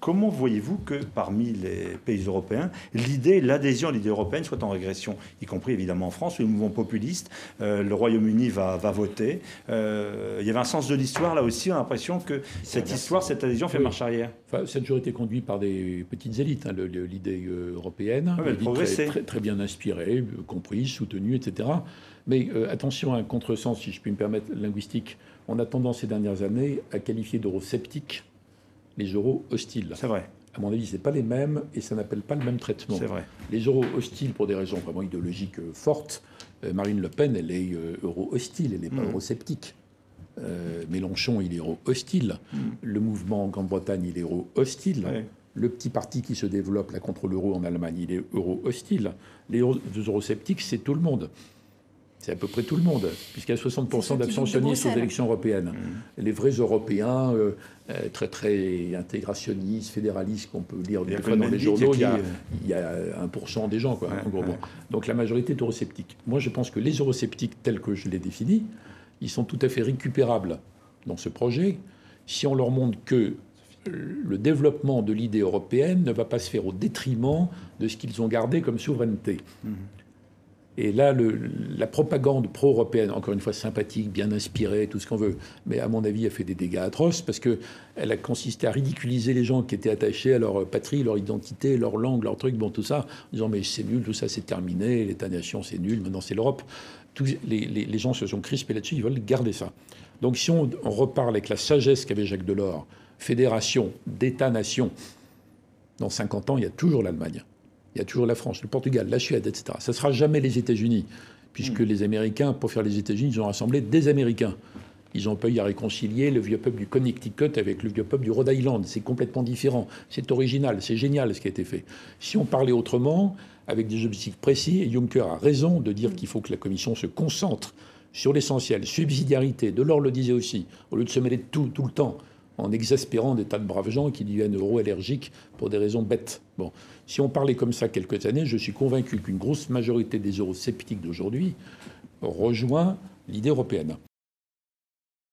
comment voyez-vous que parmi les pays européens, l'adhésion à l'idée européenne soit en régression, y compris évidemment en France, où le mouvement populiste, le Royaume-Uni va voter. Il y avait un sens de l'histoire là aussi, on a l'impression que cette adhésion fait marche arrière. Enfin, ça a toujours été conduit par des petites élites, hein, l'idée européenne, très bien inspirée, comprise, soutenue, etc. Mais attention à un contresens, si je puis me permettre, linguistique. On a tendance ces dernières années à qualifier d'eurosceptiques les euro-hostiles. C'est vrai. À mon avis, ce n'est pas les mêmes et ça n'appelle pas le même traitement. C'est vrai. Les euro-hostiles, pour des raisons vraiment idéologiques fortes, Marine Le Pen, elle est euro-hostile, elle n'est pas eurosceptique. Mélenchon, il est euro-hostile. Le mouvement en Grande-Bretagne, il est euro-hostile. Ouais. Le petit parti qui se développe là contre l'euro en Allemagne, il est euro-hostile. Les eurosceptiques, c'est tout le monde. C'est à peu près tout le monde, puisqu'il y a 60% d'abstentionnistes aux élections européennes. Les vrais Européens, très intégrationnistes, fédéralistes, qu'on peut lire dans les journaux, il y a 1% des gens, quoi, en gros. Donc la majorité est eurosceptique. Moi, je pense que les eurosceptiques, tels que je les définis, ils sont tout à fait récupérables dans ce projet, si on leur montre que le développement de l'idée européenne ne va pas se faire au détriment de ce qu'ils ont gardé comme souveraineté. Et là, la propagande pro-européenne, encore une fois sympathique, bien inspirée, tout ce qu'on veut, mais à mon avis, a fait des dégâts atroces parce qu'elle a consisté à ridiculiser les gens qui étaient attachés à leur patrie, leur identité, leur langue, leur truc, bon, tout ça, en disant mais c'est nul, tout ça c'est terminé, l'État-nation c'est nul, maintenant c'est l'Europe. Les gens se sont crispés là-dessus, ils veulent garder ça. Donc si on reparle avec la sagesse qu'avait Jacques Delors, fédération d'États-nations, dans 50 ans, il y a toujours l'Allemagne. Il y a toujours la France, le Portugal, la Suède, etc. Ça ne sera jamais les États-Unis, puisque les Américains, pour faire les États-Unis, ils ont rassemblé des Américains. Ils n'ont pas eu à réconcilier le vieux peuple du Connecticut avec le vieux peuple du Rhode Island. C'est complètement différent. C'est original, c'est génial ce qui a été fait. Si on parlait autrement, avec des objectifs précis, et Juncker a raison de dire qu'il faut que la Commission se concentre sur l'essentiel. Subsidiarité, Delors le disait aussi, au lieu de se mêler de tout le temps, en exaspérant des tas de braves gens qui deviennent euro-allergiques pour des raisons bêtes. Bon, si on parlait comme ça quelques années, je suis convaincu qu'une grosse majorité des eurosceptiques d'aujourd'hui rejoint l'idée européenne.